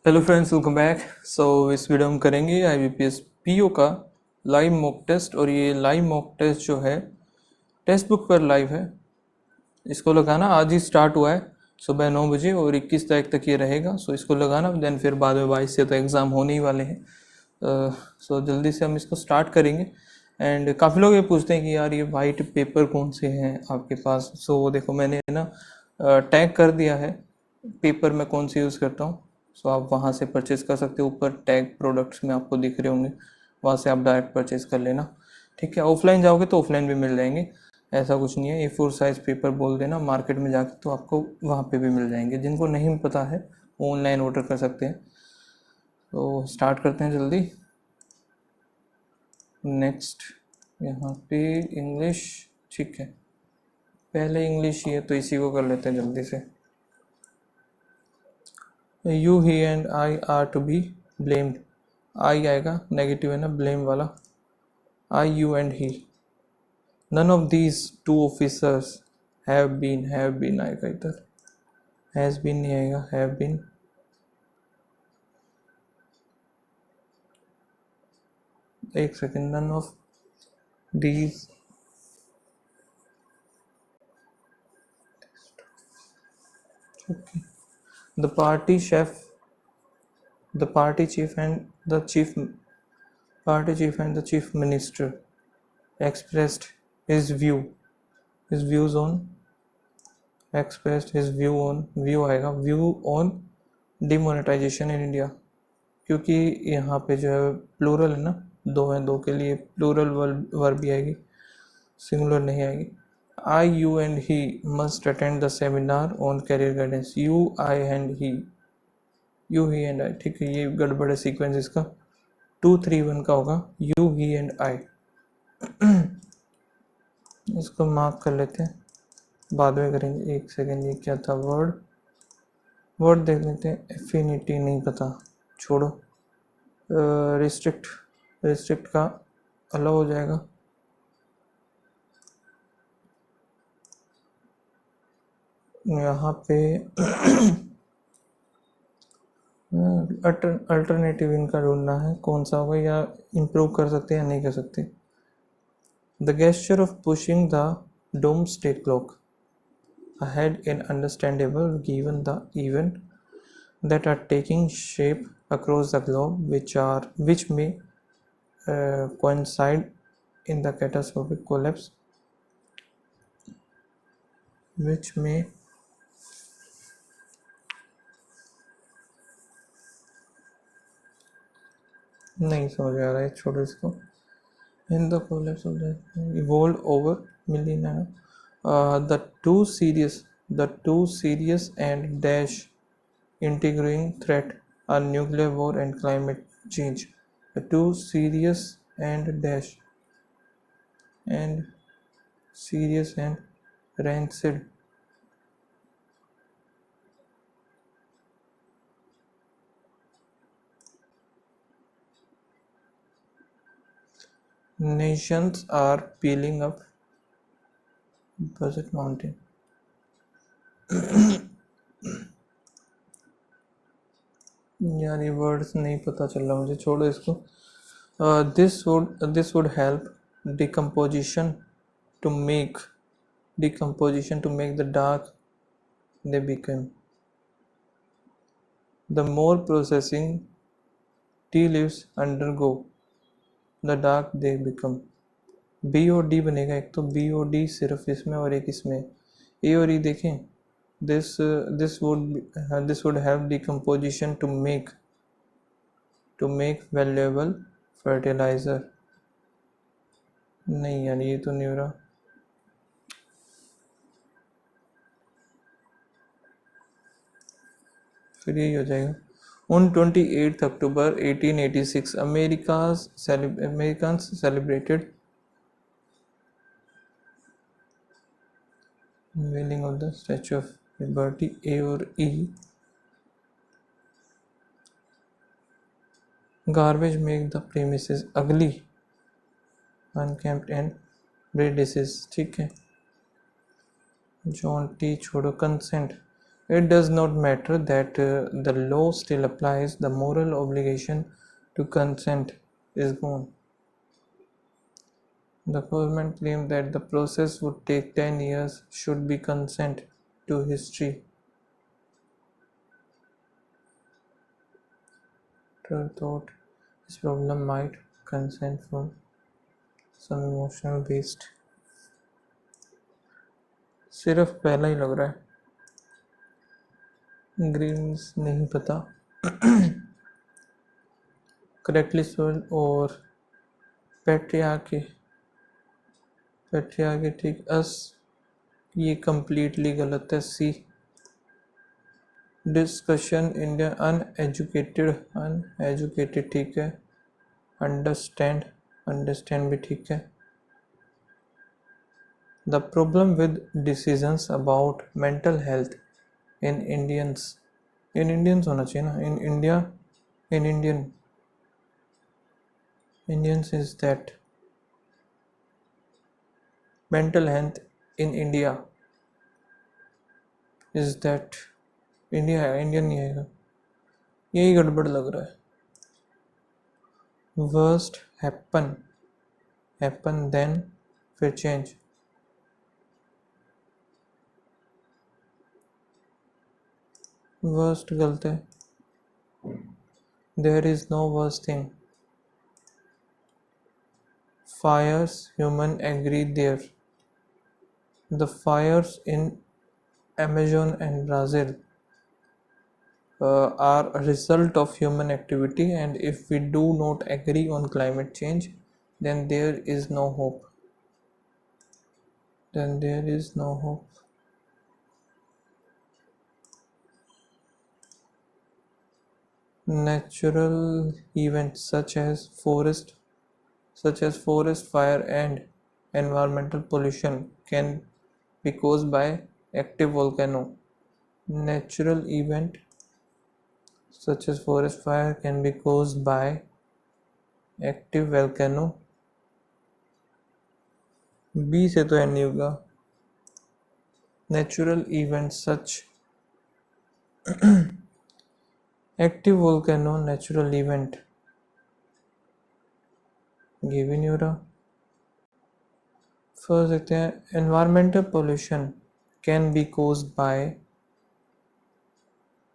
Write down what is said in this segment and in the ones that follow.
Hello friends, welcome back. इस video में करेंगे IBPS PO का लाइव मॉक टेस्ट। और ये लाइव मॉक टेस्ट जो है टेक्स्ट बुक पर लाइव है। इसको लगाना आज ही स्टार्ट हुआ है सुबह 9 बजे और 21 तारीख तक ये रहेगा। इसको लगाना, देन फिर बाद में 22 से तो एग्ज़ाम होने ही वाले हैं। जल्दी से हम इसको स्टार्ट करेंगे। एंड काफ़ी लोग ये पूछते हैं कि यार ये वाइट पेपर कौन से हैं आपके पास। देखो, मैंने ना टैग कर दिया है पेपर मैं कौन से यूज़ करता हूँ। आप वहाँ से परचेज़ कर सकते हो। ऊपर टैग प्रोडक्ट्स में आपको दिख रहे होंगे, वहाँ से आप डायरेक्ट परचेज़ कर लेना। ठीक है, ऑफलाइन जाओगे तो ऑफलाइन भी मिल जाएंगे, ऐसा कुछ नहीं है। A4 साइज़ पेपर बोल देना मार्केट में जाके, तो आपको वहाँ पे भी मिल जाएंगे। जिनको नहीं पता है वो ऑनलाइन ऑर्डर कर सकते हैं। तो स्टार्ट करते हैं जल्दी। नेक्स्ट, यहाँ पे इंग्लिश। ठीक है, पहले इंग्लिश ही है तो इसी को कर लेते हैं जल्दी से। You he and I are to be blamed. I आएगा, नेगेटिव है ना, ब्लेम वाला। I, you and he. None of these two officers have been आएगा इधर। हैज़ बीन नहीं आएगा, हैव बीन। एक second, none of these the party chief, the party chief and the chief party chief and the chief minister expressed his views on, expressed his view on, view आएगा, view on demonetization in India। क्योंकि यहाँ पे जो है plural है ना, दो हैं, दो के लिए प्लूरल वर्ब भी आएगी, सिंगुलर नहीं आएगी। I, you and he must attend the seminar on career guidance. You, I and he, you he and I. ठीक है, ये गड़बड़ है सीक्वेंस इसका। 2-3-1 का होगा यू ही एंड आई। इसको मार्क कर लेते हैं, बाद में करेंगे। एक सेकेंड, ये क्या था? वर्ड देख लेते हैं। एफिनिटी नहीं पता, छोड़ो। रिस्ट्रिक्ट, रिस्ट्रिक्ट का अलाउ हो जाएगा। यहाँ पे अल्टरनेटिव इनका ढूंढना है, कौन सा होगा, या इम्प्रूव कर सकते हैं या नहीं कर सकते। The gesture of pushing the doomsday clock ahead in understandable given the event that are taking shape across the globe, which may coincide in the catastrophic collapse, which may नहीं समझ आ रहा है, छोड़ो इसको। in the collapse of the evolved over millennia, the two serious and dash integrating threat are nuclear war and climate change. The two serious and dash and serious and rancid nations are peeling up Buzzard Mountain. यार ये words नहीं पता चल रहा मुझे, छोड़ो इसको। this would help decomposition to make the dark they become. The more processing tea leaves undergo, the dark they become. B और डी बनेगा, एक तो बी और डी सिर्फ इसमें और एक इसमें। ए और ई देखें। this would help decomposition to make valuable fertilizer। नहीं यार, ये तो नहीं हो रहा। फिर यही हो जाएगा। On 28 October 1886, Americans celebrated unveiling of the Statue of Liberty। ए और ई। Garbage make the premises ugly, unkempt and breed disease। ठीक है, जॉन टी छोड़ो। Consent, It does not matter that the law still applies, the moral obligation to consent is gone. The government claimed that the process would take 10 years should be consent to history. Thought this problem might consent from some emotional based. सिर्फ पहला ही लग रहा है, Green's नहीं पता. Correctly spelled और patriarchy ठीक. अस ये कंप्लीटली गलत है. सी. डिस्कशन इंडिया अनएजुकेटेड ठीक है. अंडरस्टैंड भी ठीक है. The problem with decisions about mental health in Indians होना चाहिए ना, in Indians is that mental health in India is that Indian नहीं आएगा, यही गड़बड़ लग रहा है. Worst happen then फिर change. Worst गलत है. There is no worst thing. Fires human agree there. The fires in Amazon and Brazil are a result of human activity, and if we do not agree on climate change, then there is no hope. Natural events such as forest fire and environmental pollution can be caused by active volcano. Natural event such as forest fire can be caused by active volcano. B से तो N नहीं होगा. Natural events such active volcano natural event, ये भी नहीं हो रहा. First देखते हैं. Environmental pollution can be caused by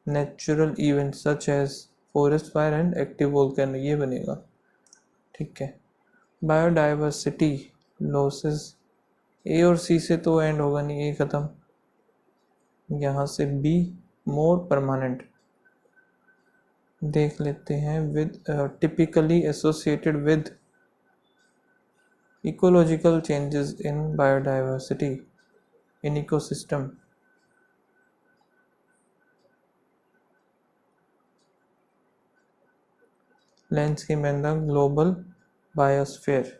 natural event such as forest fire and active volcano, ये बनेगा. ठीक है. बायोडाइवर्सिटी लॉसेस, ए और सी से तो एंड होगा नहीं, ए खत्म. यहाँ से बी मोर परमानेंट देख लेते हैं. With typically associated with ecological changes in biodiversity in ecosystem. Landscape and the global biosphere.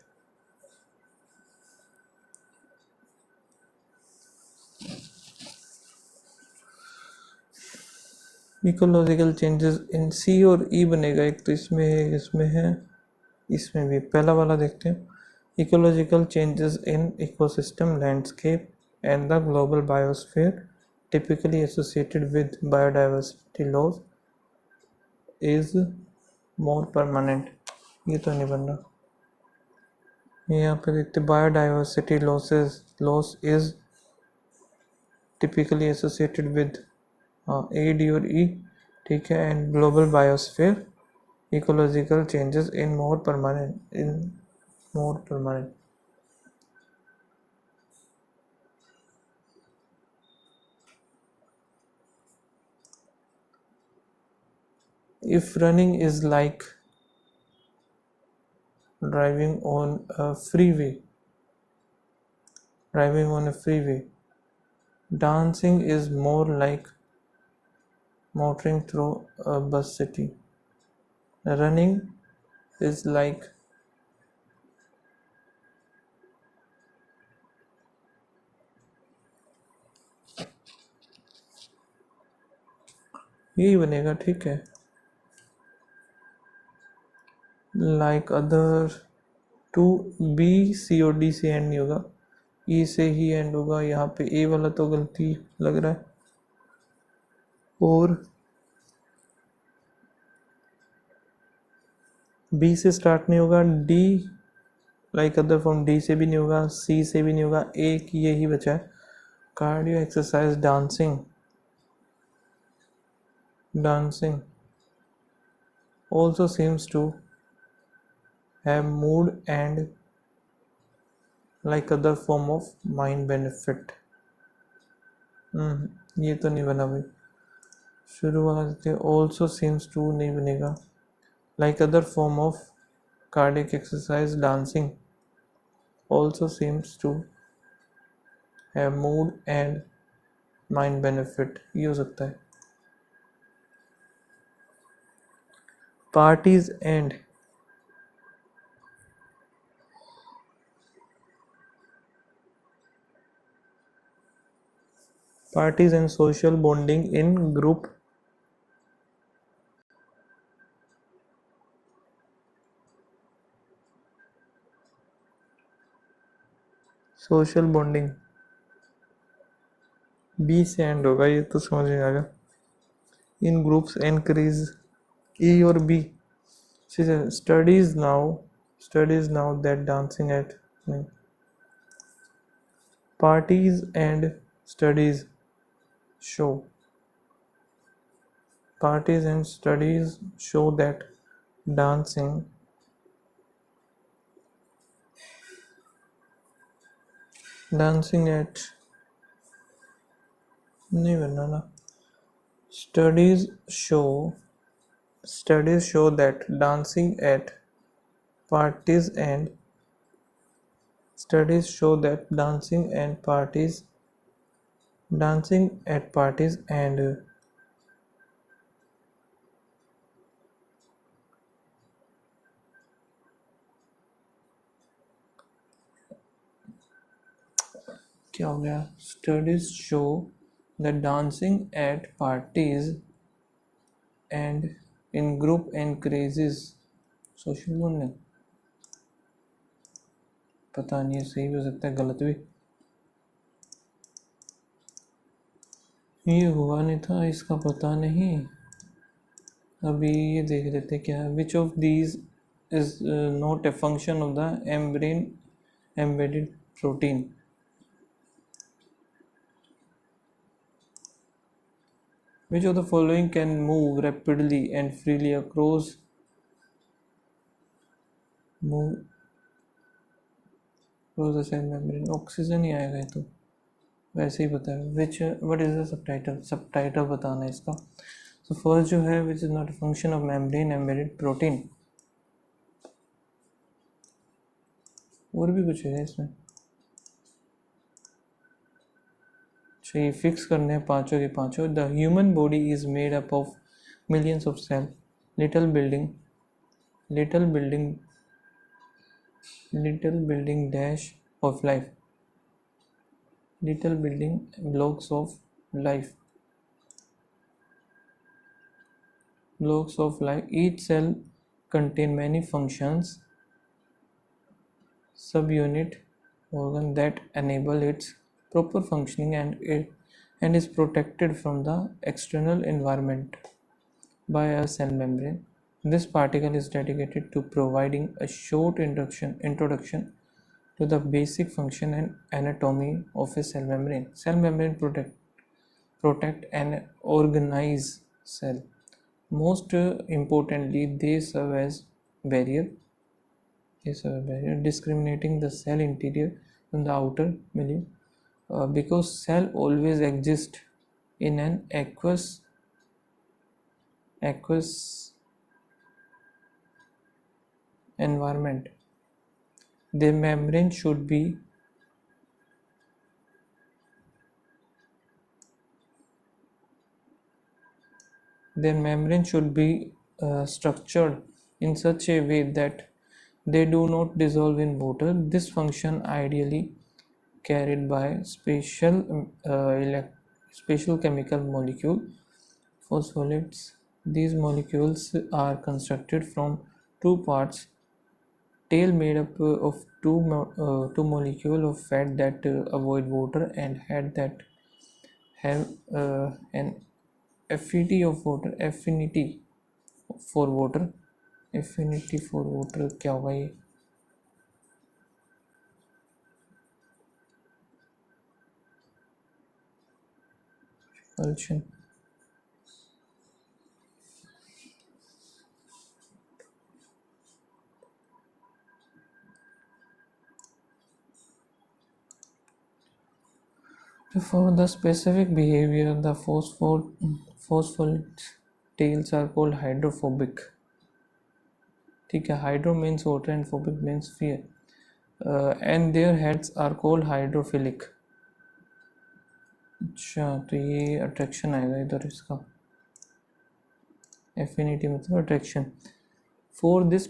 Ecological changes in C और ई बनेगा. एक तो इसमें है, इसमें भी. पहला वाला देखते हैं. Ecological changes in ecosystem landscape and the global biosphere typically associated with biodiversity loss is more permanent. ये तो नहीं बन रहा. यहाँ पे देखते biodiversity loss is typically associated with A D और ई. ठीक है. And global biosphere ecological changes in more permanent. If running is like driving on a freeway, dancing is more like motoring through a bus city. Running is like यही बनेगा. ठीक है. Like other two. B C और D से and नहीं होगा, ई से ही and होगा. यहाँ पे ए वाला तो गलती लग रहा है. और बी से स्टार्ट नहीं होगा, D like other form D से भी नहीं होगा, सी से भी नहीं होगा, एक यही बचा है cardio exercise dancing also seems to have mood and like other form of mind benefit. ये तो नहीं बना भाई, शुरू वाला देते also seems to नहीं बनेगा, like other form of cardiac exercise dancing also seems to have mood and mind benefit, ये हो सकता है. Parties and social bonding in group social bonding B से एंड होगा, ये तो समझ में आ गया. इन ग्रुप्स एनकरेज, ई और B. studies now that dancing at parties and studies show that dancing at नहीं बनना ना. studies show that dancing at parties and क्या हो गया, studies show that dancing at parties and in group encourages social bonding. पता नहीं है, सही भी हो सकता है, गलत भी. ये हुआ नहीं था, इसका पता नहीं. अभी ये देख लेते क्या है. Which of these is not a function of the membrane embedded protein. Which of the following can move rapidly and freely across the cell membrane? Oxygen ही आएगा ये तो, वैसे ही बता है. Which what is the subtitle बताना है इसका. सो फर्स्ट जो है which is not a function of membrane embedded protein. और भी कुछ है इसमें. चाहिए फिक्स करने हैं पांचों के पांचों. The human body is made up of millions of cell. Little building dash of life. Little building blocks of life. Each cell contain many functions, subunit organ that enable its proper functioning and is protected from the external environment by a cell membrane. This article is dedicated to providing a short introduction to the basic function and anatomy of a cell membrane. Cell membrane protect and organize cell. Most importantly, they serve as barrier, discriminating the cell interior from the outer milieu. Because cell always exist in an aqueous environment, their membrane should be structured in such a way that they do not dissolve in water. This function ideally carried by special chemical molecule phospholates. These molecules are constructed from two parts: tail made up of two molecules of fat that avoid water, and head that have an affinity of water, for water affinity for water क्या होगा ये? Repulsion. For the specific behavior, the phospholipids tails are called hydrophobic. ठीक है, hydro means water and phobic means fear, and their heads are called hydrophilic. अच्छा, तो ये attraction आएगा इधर इसका, एफिनिटी मतलब attraction. For this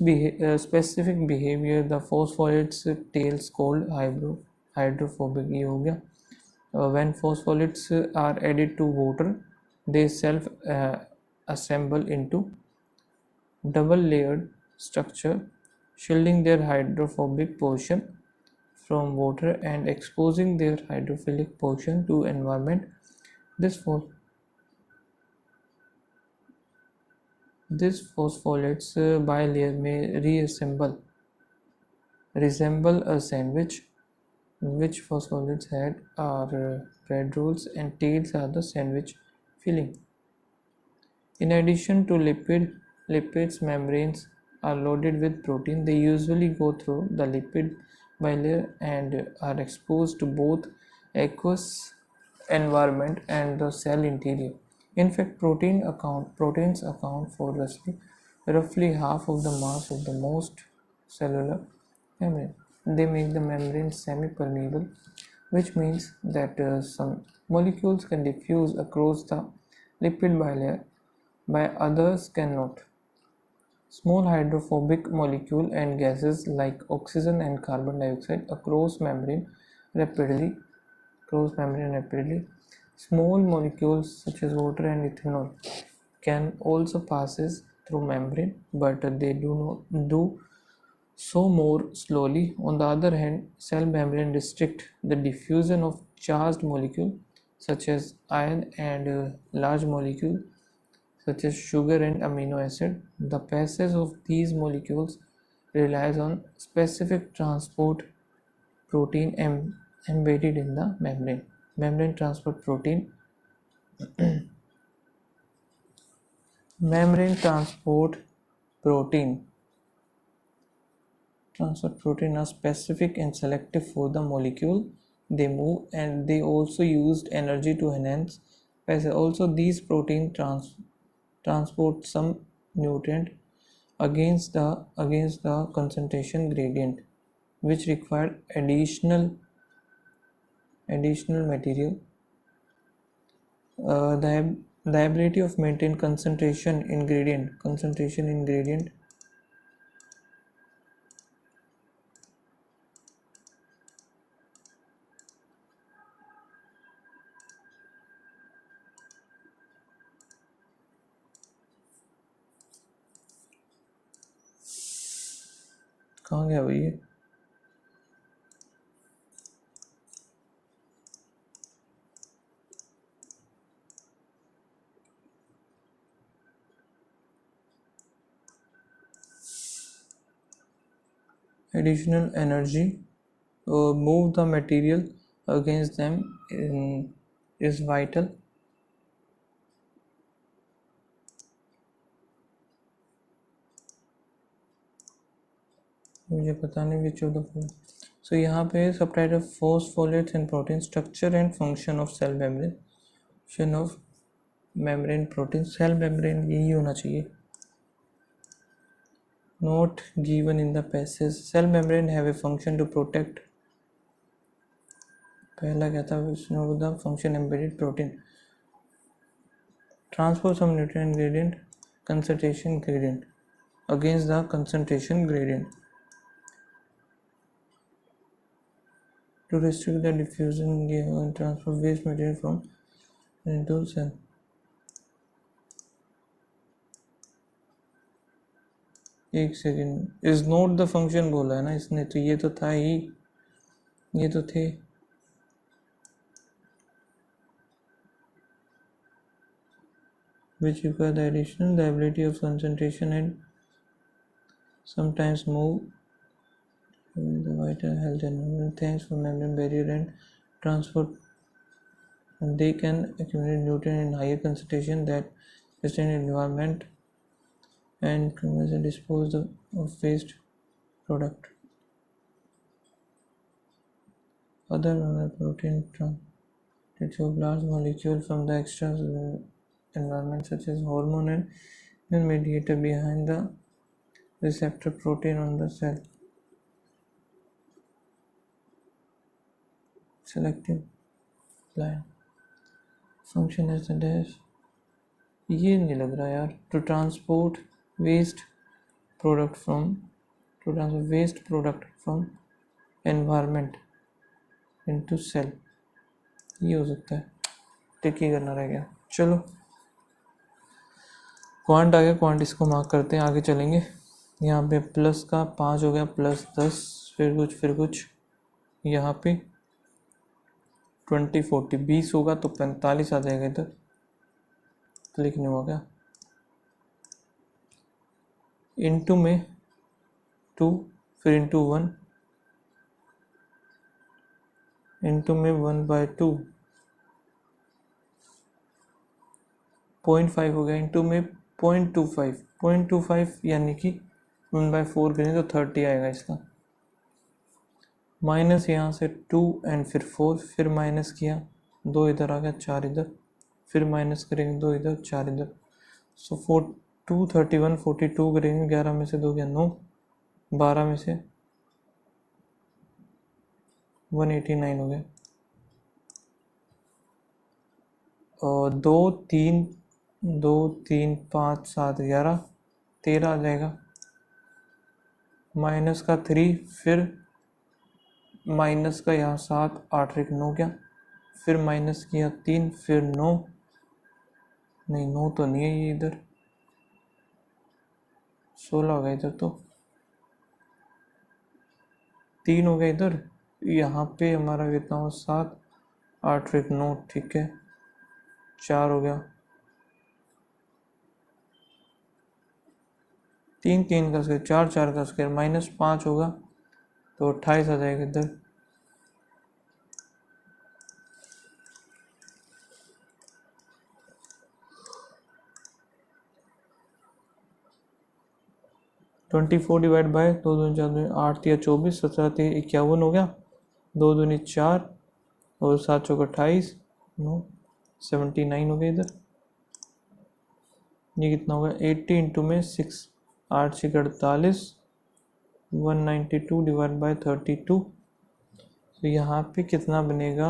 specific behavior, the phospholids tails called hydrophobic. ये हो गया. When phospholids are added to water, they self assemble into double layered structure, shielding their hydrophobic portion from water and exposing their hydrophilic portion to environment. This phospholids bilayer may resemble a sandwich, which phospholids head are bread rolls and tails are the sandwich filling. In addition to lipids membranes are loaded with protein. They usually go through the lipid bilayer and are exposed to both aqueous environment and the cell interior. In fact, proteins account for roughly half of the mass of the most cellular membrane. They make the membrane semi-permeable, which means that some molecules can diffuse across the lipid bilayer by others cannot. Small hydrophobic molecules and gases like oxygen and carbon dioxide rapidly. Small molecules such as water and ethanol can also passes through membrane, but they do so more slowly. On the other hand, cell membrane restrict the diffusion of charged molecules such as iron and large molecules such as sugar and amino acid. The passage of these molecules relies on specific transport protein embedded in the membrane. Membrane transport protein membrane transport protein are specific and selective for the molecule they move, and they also used energy to enhance passage. Also, these protein transport some nutrient against the concentration gradient, which required additional material. The ability of maintain concentration in gradient कहाँ गया भाई ये? Additional energy move the material against them is vital. मुझे पता नहीं which of the following. So यहाँ पे subtype of phospholates and protein structure and function of cell membrane protein. Cell membrane यही होना चाहिए. Not given in the passage. Cell membrane have a function to protect. पहला क्या था? the function embedded protein. Transport some nutrient gradient, concentration gradient against the concentration gradient. To restrict the diffusion and transfer waste material from into cell. एक second, is note the function बोला है ना इसने, तो ये तो था ही, ये तो थे. which require the additional the ability of concentration and sometimes move the vital health environment. Thanks for membrane barrier and transport, and they can accumulate nutrient in higher concentration that sustain environment and convert dispose of waste product. Other protein transfer large molecule from the extra environment such as hormone and mediator behind the receptor protein on the cell. Selective line function as the dash. ये नहीं लग रहा यार. To transport waste product from environment into cell. ये हो सकता है. टिक ही करना रह गया. चलो क्वांट आ गया. क्वांट इसको मार्क करते हैं. आगे चलेंगे. यहाँ पे प्लस का 5 हो गया, प्लस 10, फिर कुछ यहाँ पे 20 40 20 होगा तो 45 आ जाएगा. इधर क्लिक नहीं होगा. इंटू में 2, फिर इंटू 1, इंटू में 1/2, 0.5 हो गया. इंटू में 0.25 यानी कि 1/4 करें तो 30 आएगा इसका. माइनस यहाँ से 2 एंड फिर 4, फिर माइनस किया 2 इधर आ गया, 4 इधर, फिर माइनस करेंगे 2 इधर, 4 इधर. सो 2 31 42 करेंगे. 11 में से 2 गया 9, 12 में से 189 हो गया. और 2 3 5 7 11 13 आ जाएगा. माइनस का 3, फिर माइनस का यहाँ 7 8 1 9 गया, फिर माइनस किया 3, फिर 9 नहीं 9 तो नहीं है ये. इधर 16 हो गया. इधर तो 3 हो गया. इधर यहाँ पे हमारा कितना हो 7 8 1 9, ठीक है. 4 हो गया. 3 3 का स्क्वायर, 4 4 का स्क्वायर, माइनस 5 होगा तो 28 आ जाएगा. इधर 24 डिवाइड बाय 2 दूनी 4 दूनी 8 या 24, 17 3 51 हो गया. 2 दूनी 4 और 7 चौक 28, 9 79 हो गया. इधर ये कितना होगा 80 इंटू में 6 8 6 48, 192 डिवाइड बाय 32. तो यहाँ पे कितना बनेगा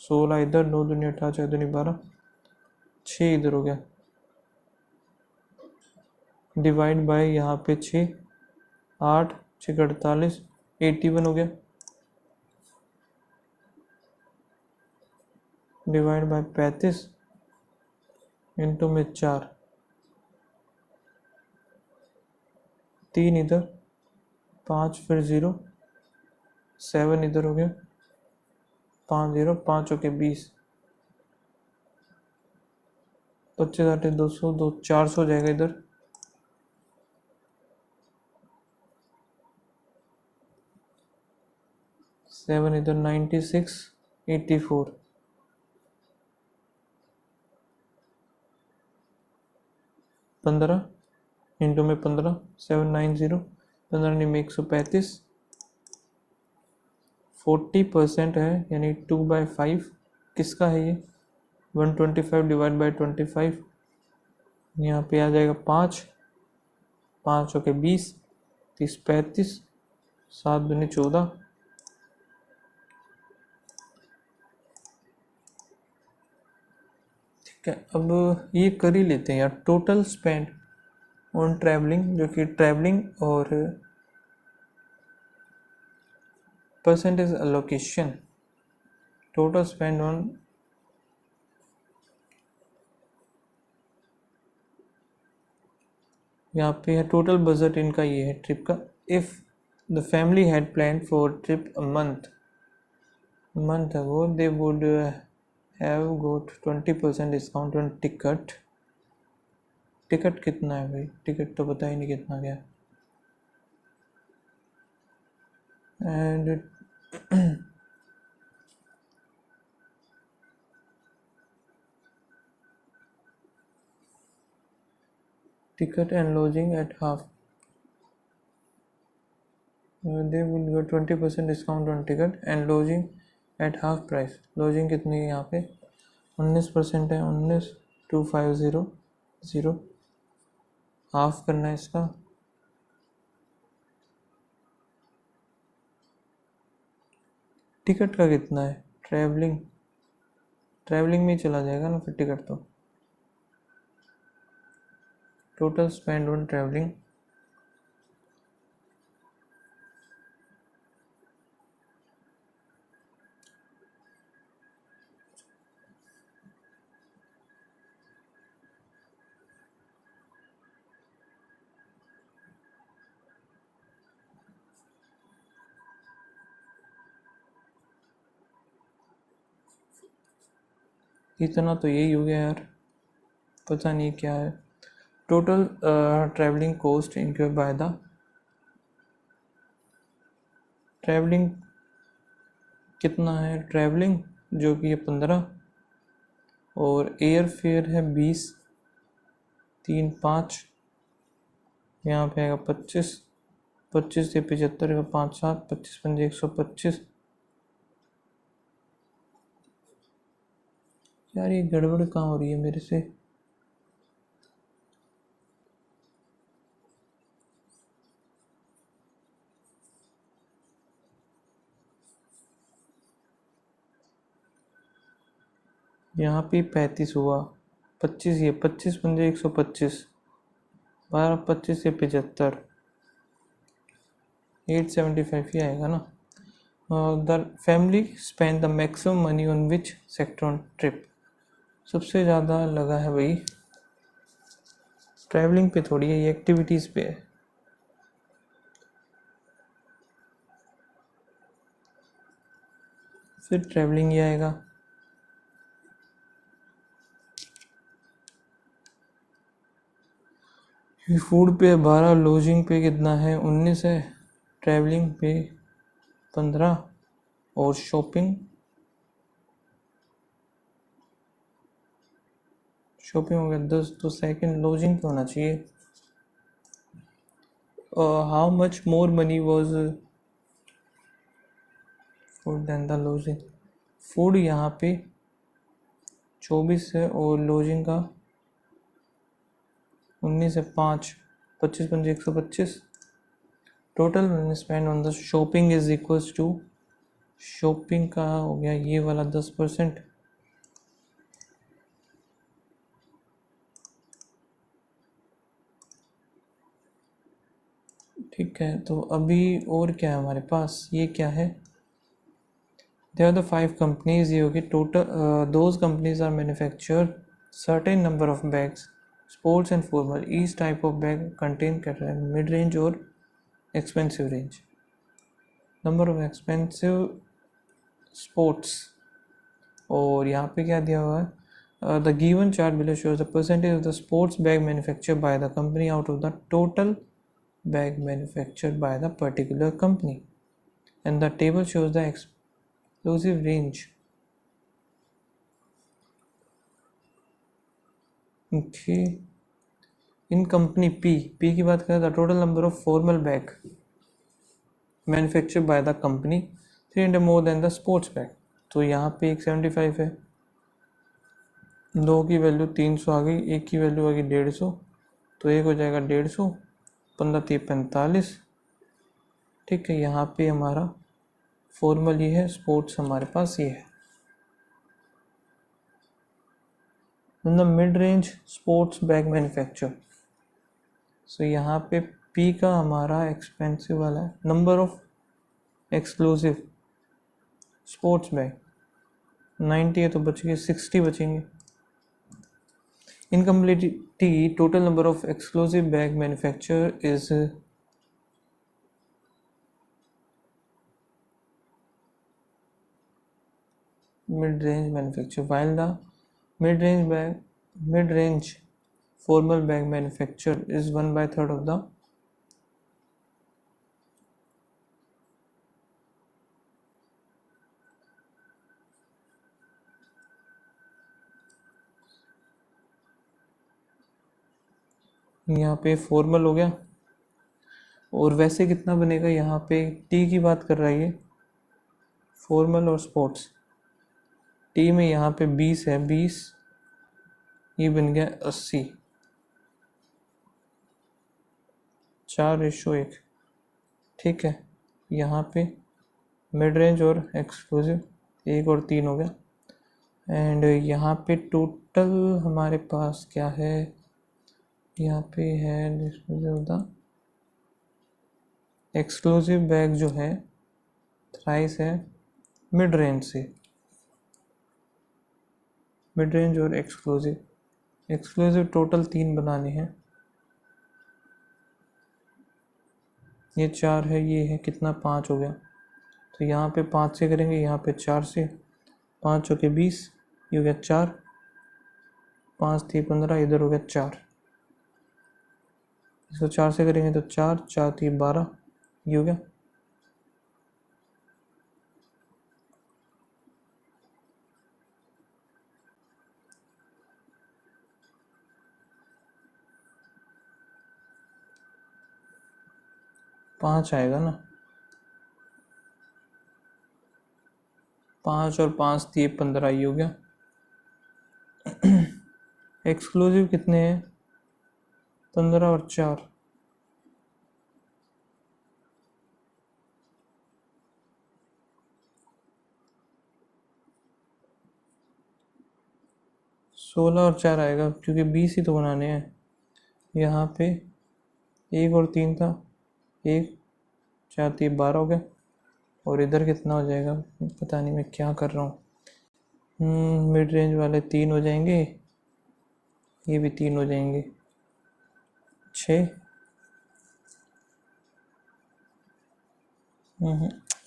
16 इधर, 9 दूनी 18 4 दूनी 12, 6 इधर हो गया. डिवाइड बाय यहाँ पे 6 8 6 48, 81 हो गया. डिवाइड बाय 35 इंटू में 4, 3 इधर, 5 फिर 0, 7 इधर हो गया, 5 0 5 हो गया 20, 25 8 200 2 400 हो जाएगा. इधर 7 इधर 96 84, 15 इंटू में 15 790, 15 नहीं में 135, 40% है यानी 2/5. किसका है ये 125 डिवाइड बाई 25. यहाँ पे आ जाएगा 5 5 हो के 20 30 35, 7 दूनी 14. ठीक है. अब ये कर ही लेते हैं यार. टोटल स्पेंड ऑन ट्रैवलिंग, जो कि ट्रैवलिंग और percentage allocation. Total spend on यहाँ पे है टोटल बजट इनका. ये है ट्रिप का. If the family had plan for trip a month ago, they would have got 20% discount on ticket ticket कितना है भाई, टिकट तो पता ही नहीं कितना गया। And ticket and lodging at half. They will get 20% discount on ticket and lodging at half price. lodging कितनी है यहाँ पे, 19% है, 19,250 हाफ करना है इसका। टिकट का कितना है, ट्रैवलिंग में ही चला जाएगा ना फिर टिकट तो। टोटल स्पेंड ऑन ट्रैवलिंग, इतना तो यही हो गया यार, पता नहीं क्या है। Total travelling cost incur by the, travelling कितना है, ट्रैवलिंग जो कि है 15 और एयर फेयर है 20, 3 5, यहाँ पे आएगा 25, 25 से 75 का 5 7, 25 पंजे 125। यार ये गड़बड़ कहाँ हो रही है मेरे से, यहाँ पे 35 हुआ, 25 ये 25 पंजे 125, 12 25 से 75, 875 ही आएगा ना। The family spend the maximum money on which sector on trip, सबसे ज़्यादा लगा है भाई ट्रैवलिंग पे, थोड़ी है ये एक्टिविटीज़ पे है। फिर ट्रैवलिंग ही आएगा, फूड पे 12, लॉजिंग पे कितना है 19 है, ट्रैवलिंग पे 15 और शॉपिंग हो गया 10, तो सेकंड लॉजिंग पे होना चाहिए। How much more money was food than the lodging, food यहाँ पे 24 है और लॉजिंग का 19 है, 5 25 पंजे 125, टोटल मैंने spend on the shopping is equals to, shopping का हो गया ये वाला 10%, ठीक है। तो अभी और क्या है हमारे पास, ये क्या है, there are the 5 companies, ये होगी total, those companies are manufacture certain number of bags, sports and formal, each type of bag contain mid range और expensive range, number of expensive sports, और यहाँ पे क्या दिया हुआ है, the given chart below shows the percentage of the sports bag manufactured by the company out of the total bag manufactured by the particular company, and the table shows the exclusive range। okay, in company P की बात करें, the total number of formal bag manufacture by the company 300 more than the sports bag, तो यहाँ पे एक 75 है, 2 की value 300 आ गई, 1 की वैल्यू आ गई 150, तो एक हो जाएगा 150, 15 3 45, ठीक है। यहाँ पे हमारा फॉर्मल ये है, स्पोर्ट्स हमारे पास ये है। The mid range sports bag manufacture, so यहाँ पे पी का हमारा एक्सपेंसिव वाला है, number of exclusive sports bag 90 है तो बच गए 60 बचेंगे। इनकम्प्लीटी total number of exclusive bag manufacture is mid range manufacture, while the mid range formal bag manufacture is 1/3 of the यहाँ पे फॉर्मल हो गया। और वैसे कितना बनेगा, यहाँ पे टी की बात कर रहा है ये, फॉर्मल और स्पोर्ट्स। टी में यहाँ पे 20 है, 20, ये बन गया 80, 4:1। ठीक है, यहाँ पे मिड रेंज और एक्सक्लूसिव 1 और 3 हो गया। एंड यहाँ पे टोटल हमारे पास क्या है, यहाँ पे है एक्सक्लूसिव बैग जो है थ्राइस है मिड रेंज से, मिड रेंज और एक्सक्लूसिव टोटल 3 बनाने हैं। ये 4 है, ये है कितना, 5 हो गया। तो यहाँ पे 5 से करेंगे, यहाँ पे 4 से, 5 हो के 20, ये हो गया 4, 5 थी 15, इधर हो गया 4। इसको 4 से करेंगे तो 4, 4 थी 12, ये हो गया। पाँच आएगा ना, 5 और 5 थी 15, ये हो गया। एक्सक्लूसिव कितने हैं, 15 और 4, 16 और 4 आएगा, क्योंकि 20 ही तो बनाने हैं। यहाँ पे 1 और 3 था, 1, 4 थी 12 हो गया। और इधर कितना हो जाएगा, पता नहीं मैं क्या कर रहा हूँ। मिड रेंज वाले 3 हो जाएंगे, ये भी 3 हो जाएंगे, 6।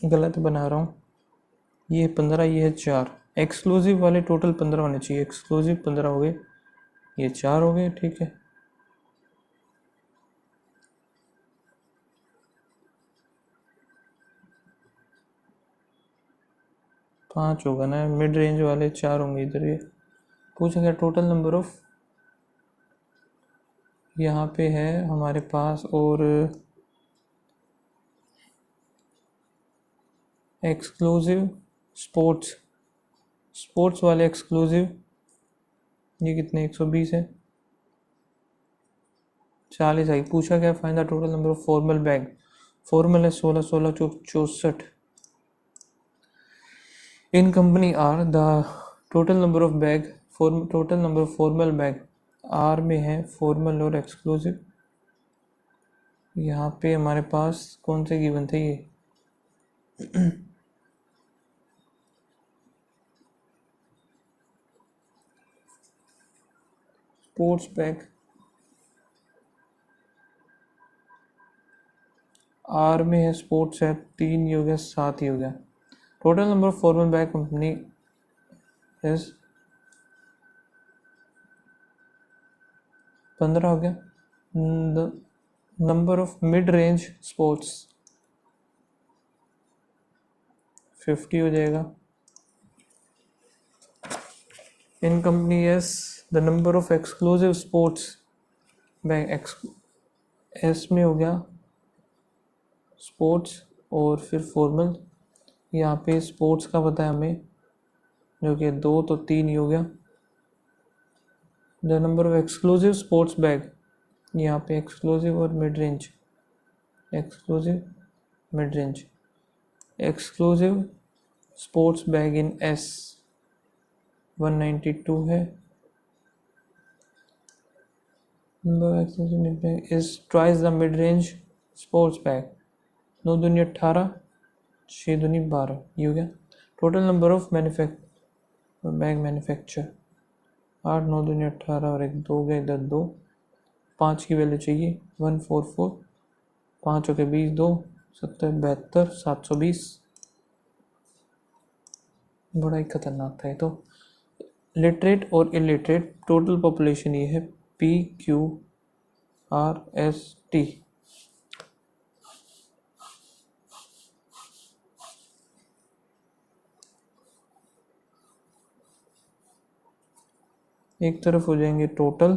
गलत बना रहा हूँ, ये 15, ये है 4। एक्सक्लूसिव वाले टोटल 15 होने चाहिए, एक्सक्लूसिव 15 हो गए, ये 4 हो गए। ठीक है, पाँच होगा ना, मिड रेंज वाले 4 होंगे इधर। ये पूछा गया टोटल नंबर ऑफ, यहाँ पे है हमारे पास, और एक्सक्लूसिव स्पोर्ट्स वाले एक्सक्लूसिव, ये कितने, 120 है, 40 आई। पूछा गया find the total number of formal bag, formal है 16, 16 64। In company are the total number of bag, total number of formal bag are में है फॉर्मल और एक्सक्लूसिव। यहाँ पे हमारे पास कौन से गिवन थे, ये स्पोर्ट्स बैग आर में है, स्पोर्ट्स है 3, हो गया 7 ही हो गया। Total number of formal bag company is 15 हो गया। Number of mid range sports 50 हो जाएगा। In company is the number of exclusive sports bag is में हो गया स्पोर्ट्स और फिर फॉर्मल। यहाँ पे स्पोर्ट्स का पता है हमें, जो कि 2 तो 3 ही हो गया। The number of exclusive sports bag, यहाँ पे एक्सक्लूसिव और mid range, exclusive mid range, exclusive sports bag in is 192 है। Number of exclusive mid bag is twice the mid range sports bag, 9 दूनी 18, 6 दूनी 12, ये हो गया। Total number of bag manufacture 8, 9 दूनी 18 और 1 2 हो गया, इधर 2, 5 की वैल्यू चाहिए 144, 5 हो गए 20, 2 70, 72, 720। बड़ा ही खतरनाक था ये तो। लिटरेट और इलिटरेट टोटल पॉपुलेशन ये है PQRST। एक तरफ हो जाएंगे टोटल,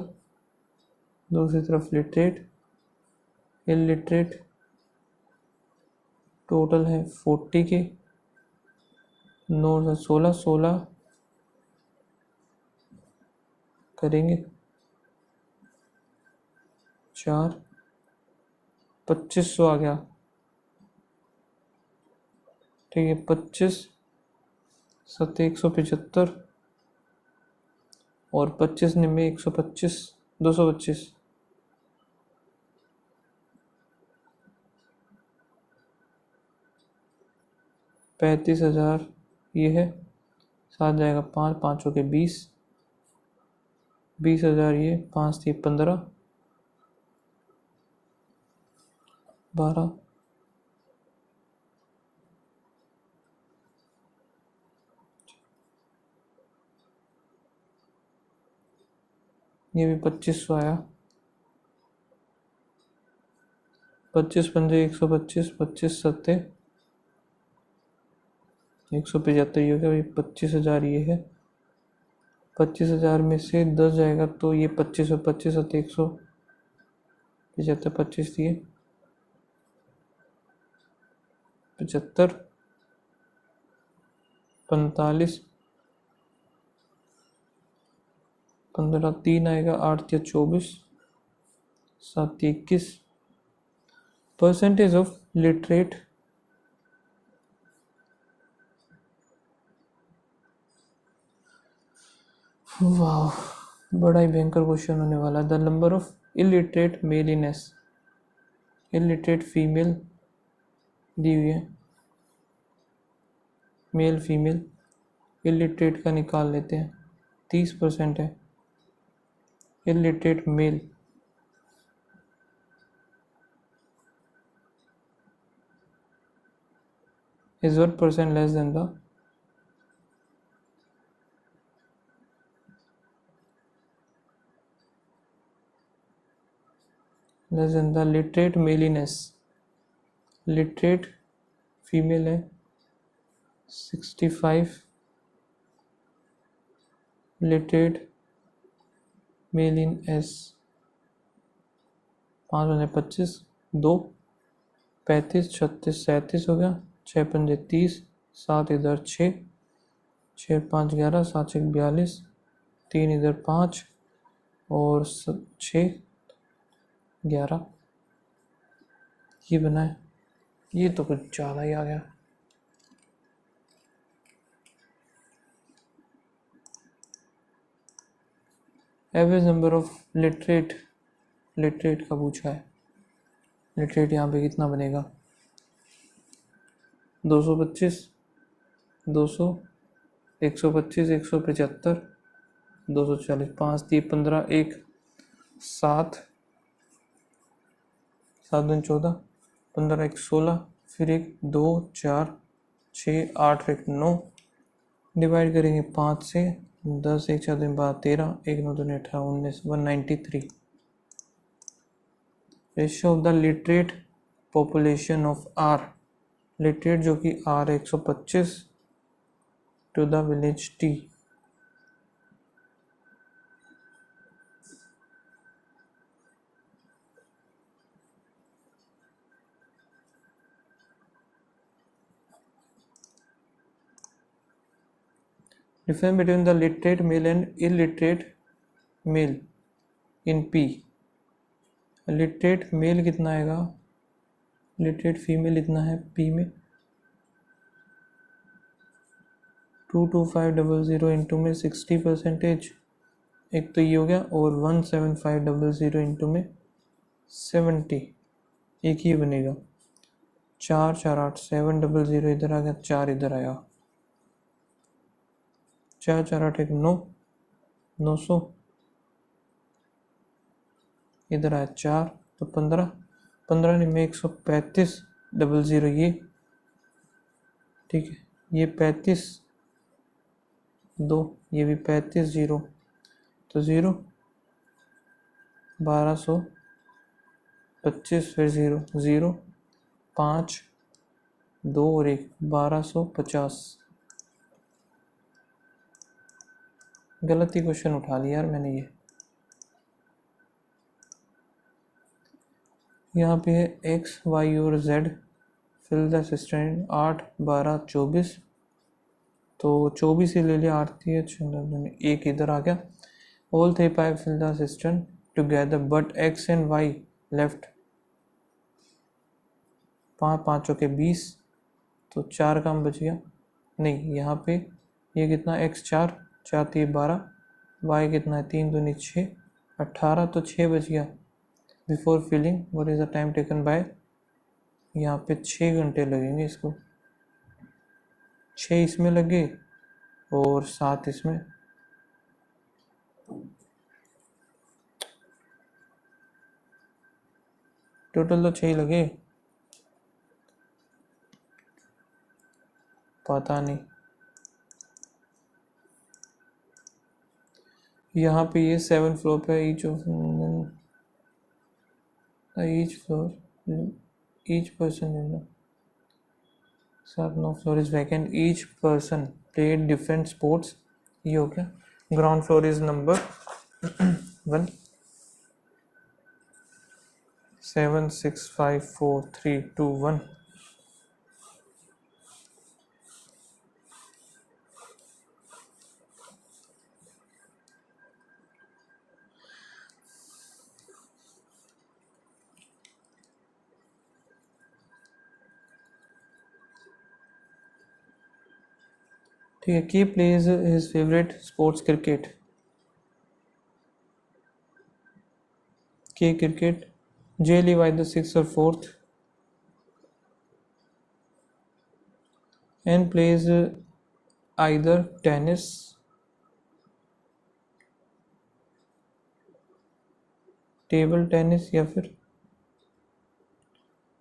दूसरी तरफ लिटरेट, इलिटरेट। टोटल है 40 के, 9 से 16, 16 करेंगे 4, 2500 आ गया। ठीक है, 25 7 175 और 25 निम्बे 125, 225। 35,000 ये है, साथ जाएगा 5, 5 हो के 20, 20,000 ये, 5 थी 15, 12, ये भी 2500 आया। 25 पंजे 125, 25 सत्ते 175 ये हो गया। 25,000 ये है, 25,000 में से 10 जाएगा तो ये 25 और 25 सत्ते 175, 25 दिए 75, 45, 15 3 आएगा, 8 या 24, 7 21। परसेंटेज ऑफ लिटरेट, वाह बड़ा ही भयंकर क्वेश्चन होने वाला है। The number of illiterate male in is, illiterate female दी हुई है, मेल फीमेल। इलिटरेट का निकाल लेते हैं, 30% है illiterate male. Is what percent less than the literate male in S। Literate female है 65, लिटरेट मेल इन एस 5 बजे 25, 2 35, 36 37 हो गया, 6 पंजे 30, 7 इधर 6, 6 5 11, 7 6 42, 3 इधर 5 और 6 11, ये बना है। ये तो कुछ ज़्यादा ही आ गया। Average number of literate, literate का पूछा है। लिटरेट यहाँ पे कितना बनेगा, 225, 200, 125, 175, 240, 5 3 15, 1 7, 7 2 14, 15 1 16, फिर 1 2 4 6 8 1 9, डिवाइड करेंगे 5 से, 10 1 4 2 12 13, 1 9 2 18 19, 193। Ratio of the literate population of R, literate जो कि R 125 to the village T. Difference between the literate male and illiterate male in P. Literate male कितना आएगा, लिटरेट फीमेल इतना है पी में, 22500 इंटू में 60%, एक तो ये हो गया, और 17500 इंटू में 70, एक ही बनेगा। 4 4 8 700 इधर आ गया, 4 इधर आया, 4 4 8 1 9, 900 इधर आया 4, तो 15, 15 में 135 ये, ठीक है, ये 35 2, ये भी 35 0, तो 0 1225, फिर 0 0 5 2 और 1, 1250। गलत ही क्वेश्चन उठा लिया यार मैंने ये। यहाँ पे है x y और z, फिल द असिस्टेंट 8 12 24, तो 24 ही ले लिया, 8 थी, एक इधर आ गया। All 3 5 fill the assistant together but x and y लेफ्ट, 5 5 के 20, तो 4 काम बच गया। नहीं, यहाँ पे ये कितना, x 4 4 थी 12, y कितना है 3 दूनी 6 18, तो 6 बच गया। Before filling what is the time taken by, यहाँ पे 6 घंटे लगेंगे इसको, 6 इसमें लगे और 7 इसमें, टोटल तो 6 ही लगे, पता नहीं। यहाँ पे ये 7 फ्लोर पे each person in the sir no floor is vacant, each person played different sports, ये हो गया। Ground floor is number 1, 7 6 5 4 3 2 1। ठीक है, K plays his favourite sports cricket, K cricket, J live the 6th और 4th, N plays either tennis, table tennis या फिर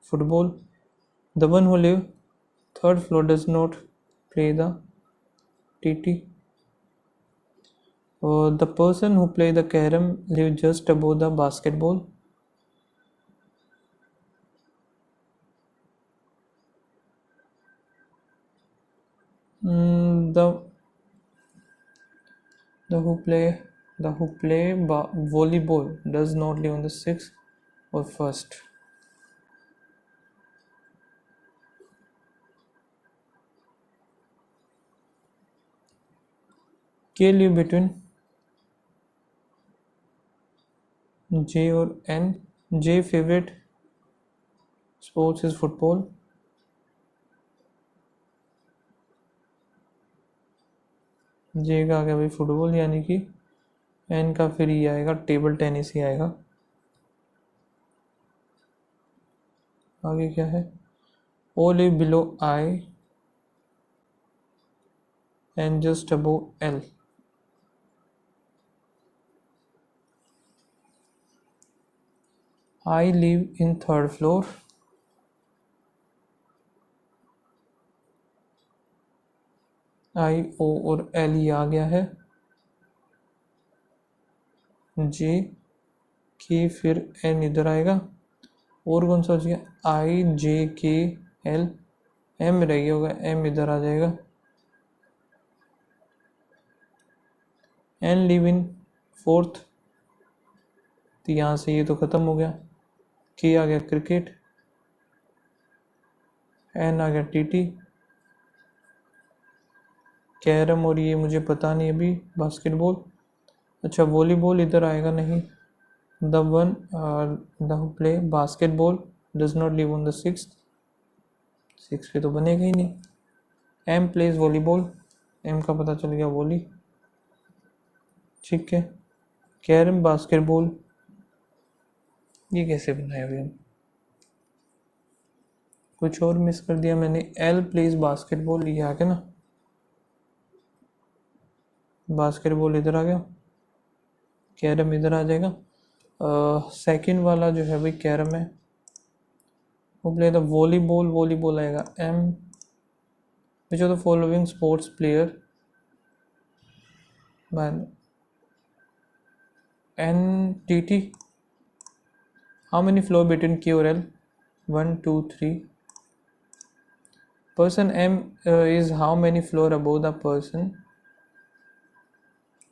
football. The one who live 3rd floor does not play the TT, the person who play the carom live just above the basketball, the who play volleyball does not live on the 6th or 1st. K live between J और N, J favorite sports is football, J का आ गया भाई football, यानी कि N का फिर ये आएगा टेबल टेनिस ही आएगा। आगे क्या है, O live below I and just above L, I live in 3rd floor, I O और L ही आ गया है, J K फिर N इधर आएगा, और कौन सा बच गया, I J K L, M रह गया होगा, M इधर आ जाएगा, N लिव इन 4th, तो यहाँ से ये तो ख़त्म हो गया। K आ गया क्रिकेट, N आ गया टीटी, कैरम और ये मुझे पता नहीं अभी, बास्केटबॉल, अच्छा वॉलीबॉल इधर आएगा नहीं, the one the play basketball does not live on the 6th, 6 पे तो बनेगा ही नहीं। एम प्लेज वॉलीबॉल, एम का पता चल गया वॉली, ठीक है। कैरम बास्केटबॉल, ये कैसे बनाया अभी हम, कुछ और मिस कर दिया मैंने। एल प्लेज बास्केटबॉल, ये आ गया ना, बास्केटबॉल इधर आ गया, कैरम इधर आ जाएगा। सेकंड वाला जो है भाई कैरम है, वो प्ले द वॉलीबॉल, वॉलीबॉल आएगा M, which are the following sports player by N T T, how many floor between Q और L? 1 2 3. Person M is how many floor above the person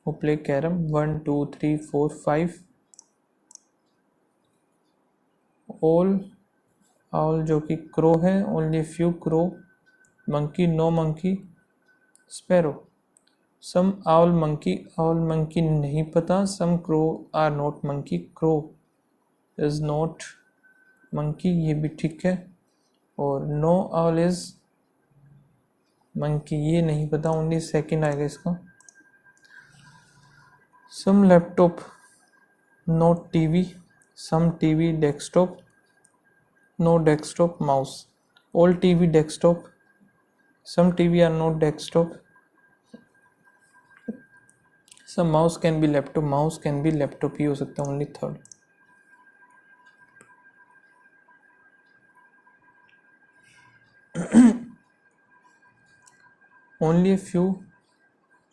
who play carom? 1 2 3 4 5. Owl जो कि crow है, only few crow. Monkey no monkey. Sparrow. Some owl monkey नहीं पता. Some crow are not monkey. Crow is not monkey, ये भी ठीक है. और no owl is monkey, ये नहीं पता, only second आएगा इसका. Some laptop not TV. Some TV desktop. No desktop mouse. All TV desktop. Some TV are not desktop. Some mouse can be laptop. Mouse can be laptop ही हो सकता है, only third. Only a few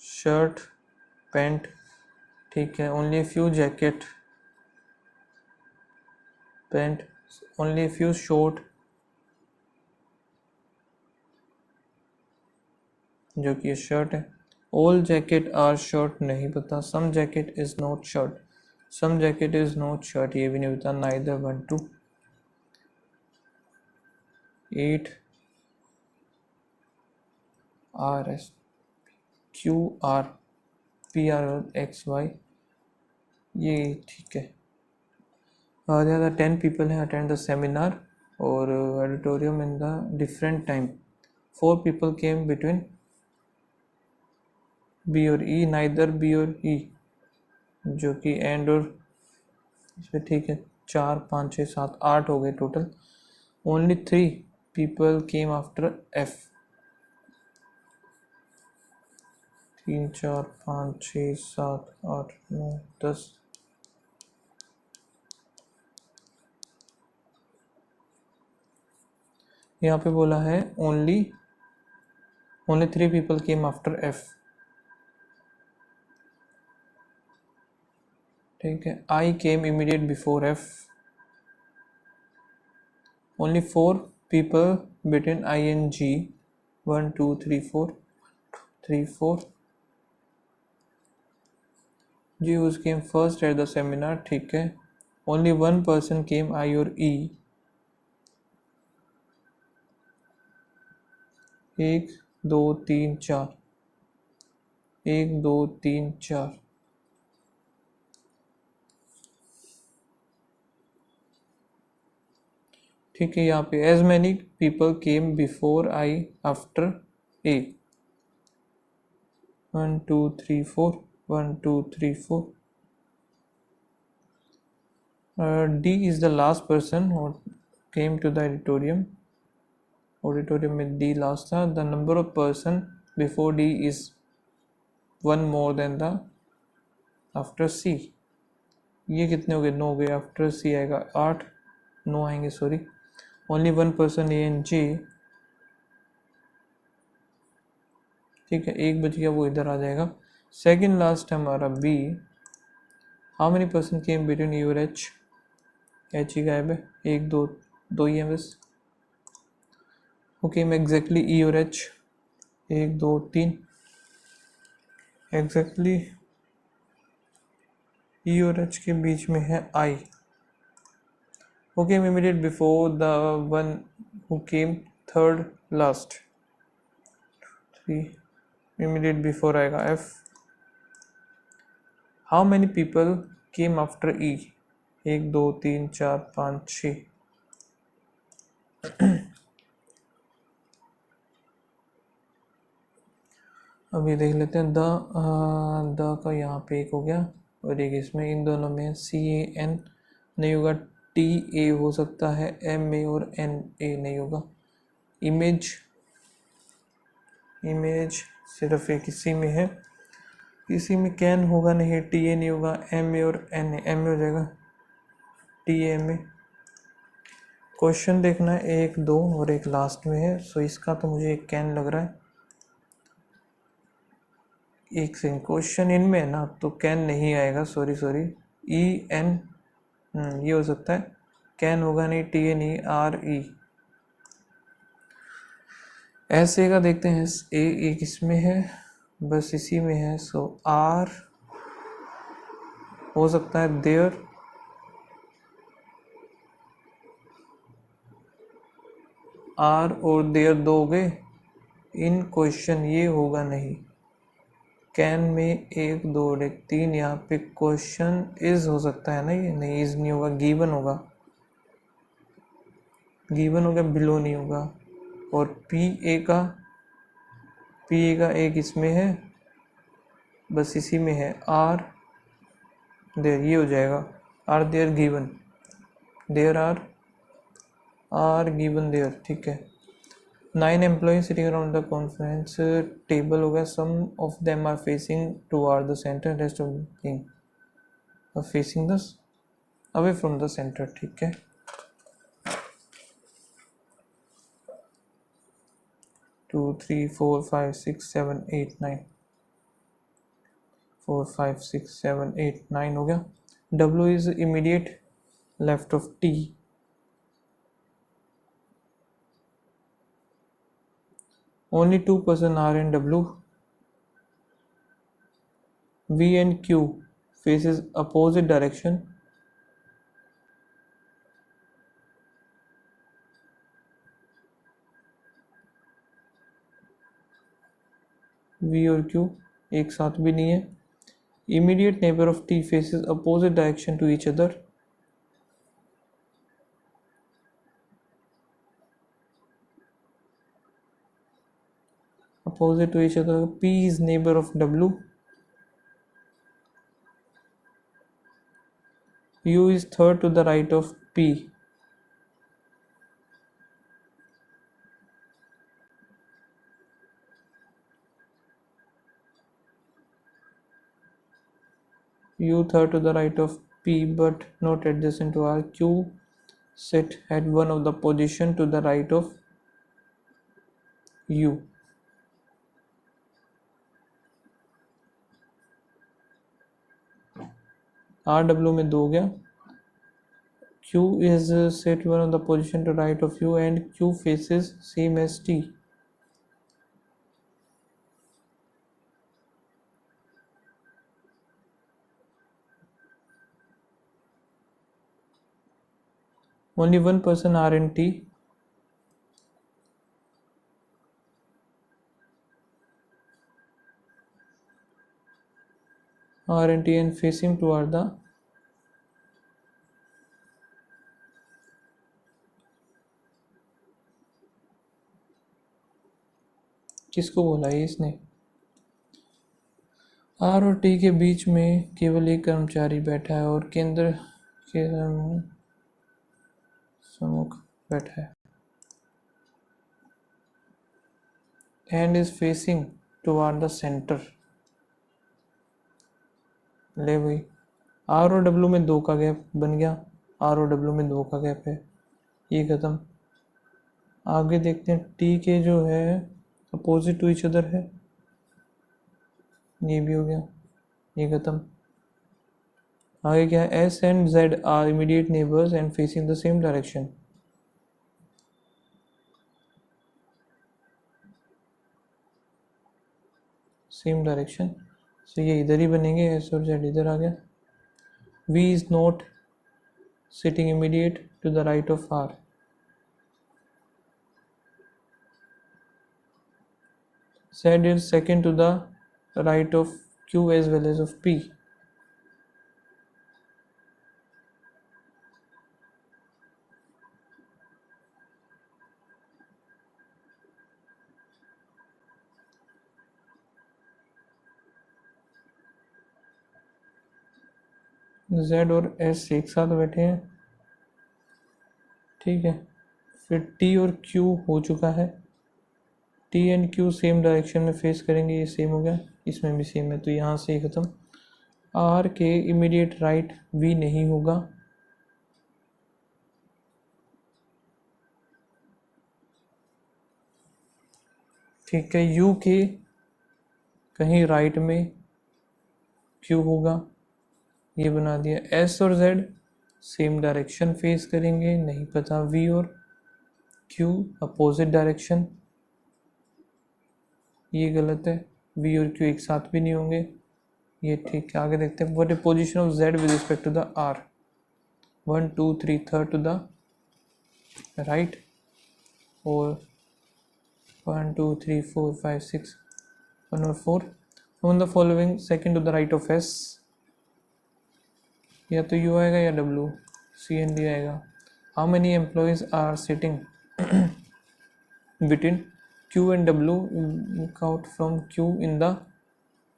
shirt pant, ठीक है. Only a few jacket pant. Only a few short जो कि shirt है. All jacket are short नहीं पता. Some jacket is not shirt. Some jacket is not shirt, ये भी नहीं पता. Neither 1 2. 8 R S Q R P R X Y, ये ठीक है. ज़्यादा 10 people हैं attend the seminar और auditorium in the different time. 4 people came between B और E. Neither B और E जो कि एंड और इसमें ठीक है. 4 5 6 7 8 हो गए total. Only 3 people came after F. 3 4 5 6 7 8 9 10. यहाँ पे बोला है only 3 people came after F. ठीक है. I came immediate before F. Only 4 people between I and G. 1 2 3 4 3 4. G who came first at the seminar, ठीक है. Only one person came, I और E. 1 2 3 4. 1 2 3 4. ठीक है. यहाँ पे as many people came before I after A. 1 2 3 4. 1 2 3 4. D is the last person who came to the auditorium. Auditorium में D last था. The number of person before D is 1 more than the after C. ये कितने हो गए? 9 हो गए. after C आएगा 8. 9 आएंगे, sorry. Only one person A and G. ठीक है. 1 बच गया, वो इधर आ जाएगा. सेकेंड लास्ट है हमारा B. How many person came between E और H? H ही गायब है. 1 2 2 ही है बस. ओके, मैं एग्जैक्टली E और H. 1 2 3. एग्जैक्टली E और H के बीच में है I. Okay, immediate before the one who came third last. 3. Immediate before आएगा F. How many people came after E? 1 2 3 4 5 6. अभी देख लेते हैं. द का यहाँ पे एक हो गया और एक इसमें. इन दोनों में CAN नहीं होगा. TA हो सकता है. MA और NA नहीं होगा. इमेज सिर्फ एक इसी में है. इसी में कैन होगा नहीं. TA नहीं होगा. MA और NA. MA हो जाएगा. TMA. क्वेश्चन देखना है. 1 2 और एक लास्ट में है. सो इसका तो मुझे एक कैन लग रहा है. एक सेकंड. क्वेश्चन इनमें है ना, तो कैन नहीं आएगा. Sorry EN. ये हो सकता है. कैन होगा नहीं, टी ए नहीं, आर ई। एस ए का देखते हैं, ए किसमें है, बस इसी में है, सो आर हो सकता है देयर, आर और देयर दो हो गए। इन क्वेश्चन ये होगा नहीं, कैन में एक दो और एक तीन, यहाँ पे क्वेश्चन इज हो सकता है ना, ये नहीं, इज नहीं होगा, गिवन होगा, गिवन होगा, बिलो नहीं होगा। और पी ए का एक इसमें है, बस इसी में है, आर देयर, ये हो जाएगा, are there given, there are given there, ठीक है। 9 employees sitting around the conference table हो गया, some of them are facing toward the center, rest of them are facing the away from the center, ठीक है। Two three four five six seven eight nine, 4 5 6 7 8 9 हो गया। W is immediate left of T, only 2 person are in W। V and Q faces opposite direction, V और Q एक साथ भी नहीं है। Immediate neighbor of T faces opposite direction to each other, opposite to each other। P is neighbor of W, U is third to the right of P, U third to the right of P but not adjacent to R। Q sit at one of the position to the right of U। RW में दो हो गया। Q is sit one of the position to right of U and Q faces same as T। Only one person R in T, R in T and facing toward the किसको बोला है इसने, R और T के बीच में केवल एक कर्मचारी बैठा है और केंद्र के सम्मुख बैठा है, and is facing toward the center। ले भाई, R और W में दो का गैप बन गया, R और W में दो का गैप है, ये खत्म। आगे देखते हैं, T के जो है अपोजिट टू ईच अदर है, ये भी हो गया, ये खत्म। आगे क्या है, S and Z are immediate neighbors and facing the same direction। Same direction, so ये इधर ही बनेंगे, S और Z इधर आ गया। V is not sitting immediate to the right of R। Z is second to the right of Q as well as of P। Z और S एक साथ बैठे हैं, ठीक है। फिर T और Q हो चुका है, T and Q same direction में फेस करेंगे, ये सेम हो गया, इसमें भी सेम है, तो यहाँ से ही खत्म। R के इमीडिएट राइट V नहीं होगा, ठीक है। U के कहीं राइट में Q होगा, ये बना दिया। S और Z सेम डायरेक्शन फेस करेंगे, नहीं पता। वी और क्यू अपोजिट डायरेक्शन, ये गलत है। वी और क्यू एक साथ भी नहीं होंगे, ये ठीक है। आगे देखते हैं, what is position of Z with respect to the R. 1 2 3 third to the right, और 1 2 3 4 5 6 1 और 4। On the following second to the right of S, या तो यू आएगा या डब्ल्यू, सी एन डी आएगा। How many employees are sitting between Q and W, out from Q in the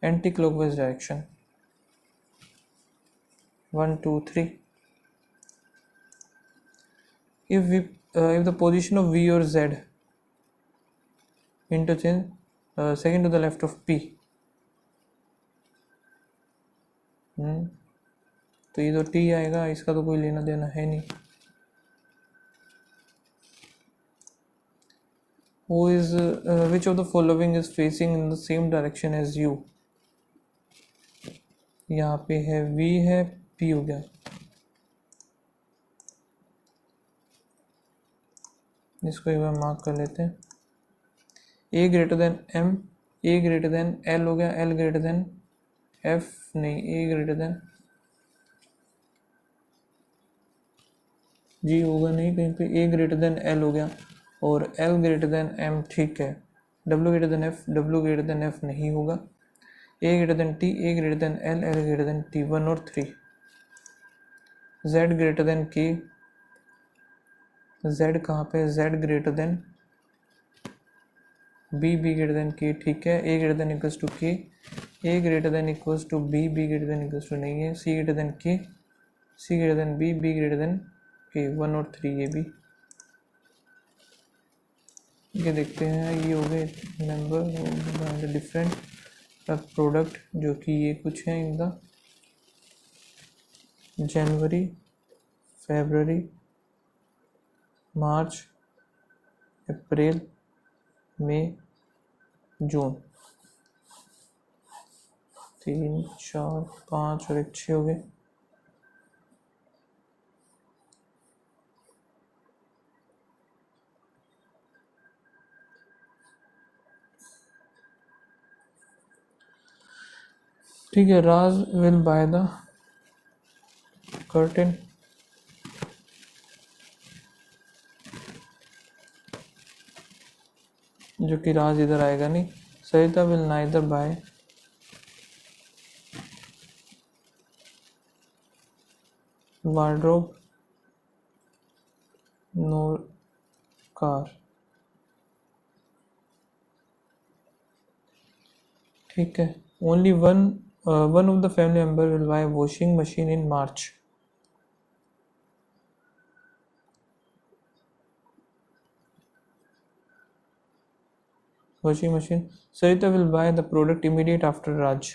anti clockwise direction. 1 2 3। if the position of V or Z interchange second to the left of P, तो ये तो T आएगा, इसका तो कोई लेना देना है नहीं। Who is which of the following is facing in the same direction as you? यहाँ पे है V है, P हो गया। इसको एक बार मार्क कर लेते हैं। A greater then M, A greater than L हो गया, L ग्रेटर देन F नहीं, A ग्रेटर देन G होगा नहीं कहीं पे, A ग्रेटर देन L हो गया, और L ग्रेटर देन M ठीक है। W greater than F, W greater than F नहीं होगा। A greater than T, A greater than L, L greater than T, 1 और 3। Z greater than K, Z कहाँ पे, Z greater than B, B greater than K ठीक है। A greater than equals to K, A greater than equals to B, B greater than equals to नहीं है। C greater than K, C greater than B, B greater than K, 1 और 3 ये भी। ये देखते हैं, ये हो गए नंबर डिफरेंट प्रोडक्ट, जो कि ये कुछ है इनका। जनवरी, फरवरी, मार्च, अप्रैल, मई, जून। 3 4 5 और 6 हो गए। ठीक है। Raj will buy the curtain, जो कि राज इधर आएगा नहीं। Sarita will neither buy wardrobe nor car, ठीक है। Only one of the family member will buy washing machine in March. washing machine. Sarita will buy the product immediate after Raj.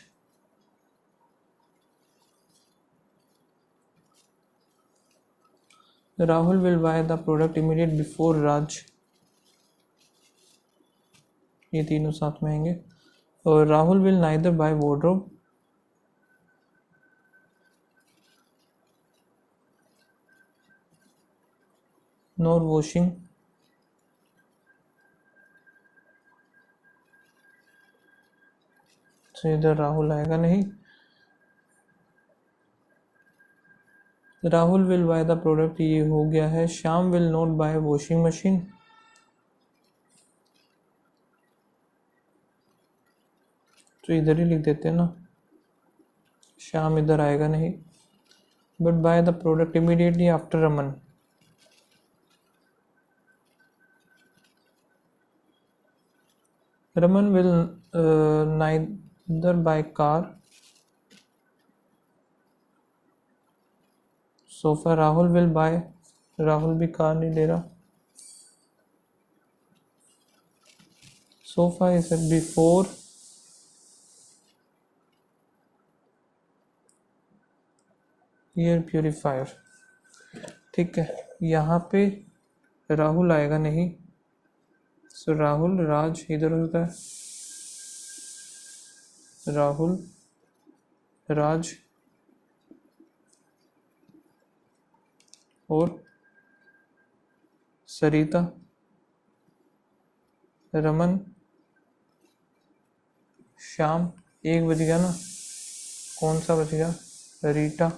Rahul will buy the product immediate before Raj. ये तीनों साथ में आएंगे। और Rahul will neither buy wardrobe nor washing तो इधर राहुल आएगा नहीं। Rahul will buy the product, ये हो गया है। Shyam will not bye washing machine, तो इधर ही लिख देते हैं ना, श्याम इधर आएगा नहीं। But by the product immediately after Raman, Raman will neither by car sofa. Rahul will buy, Rahul भी कार नहीं ले रहा। Sofa is before air purifier, ठीक है। यहाँ पे राहुल आएगा नहीं, सो राहुल राज इधर होता है। राहुल राज और सरिता, रमन, श्याम, एक बच गया ना, कौन सा बच गया, रीटा,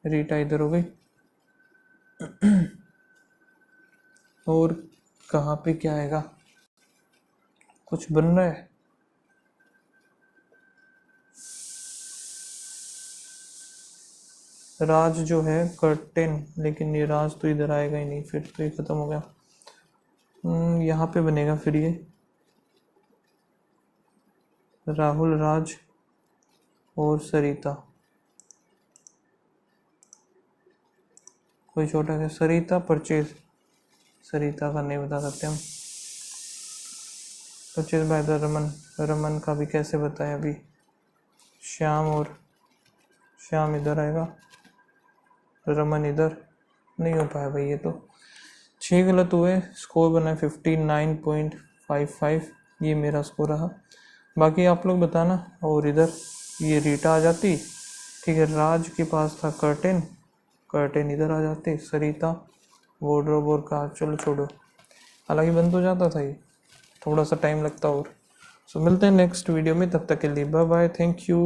रीटा इधर हो गई। और कहाँ पे क्या आएगा, कुछ बन रहा है, राज जो है कर्टेन, लेकिन ये राज तो इधर आएगा ही नहीं, फिर तो ये खत्म हो गया। यहाँ पे बनेगा फिर ये राहुल, राज और सरिता, कोई छोटा है सरिता परचेज, सरिता का नहीं बता सकते हम। Purchase by the Raman, Raman का भी कैसे बताएं अभी। श्याम, और श्याम इधर आएगा, रमन इधर, नहीं हो पाया भाई ये तो। 6 गलत हुए, स्कोर बना 59.55, ये मेरा स्कोर रहा। बाकी आप लोग बताना। और इधर ये रीटा आ जाती, ठीक है, राज के पास था कर्टेन, कर्टेन इधर आ जाते, सरिता, वार्डरोब और कार, चलो छोड़ो, हालांकि बन तो जाता था ये, थोड़ा सा टाइम लगता और। सो मिलते हैं नेक्स्ट वीडियो में, तब तक के लिए बाय बाय, थैंक यू।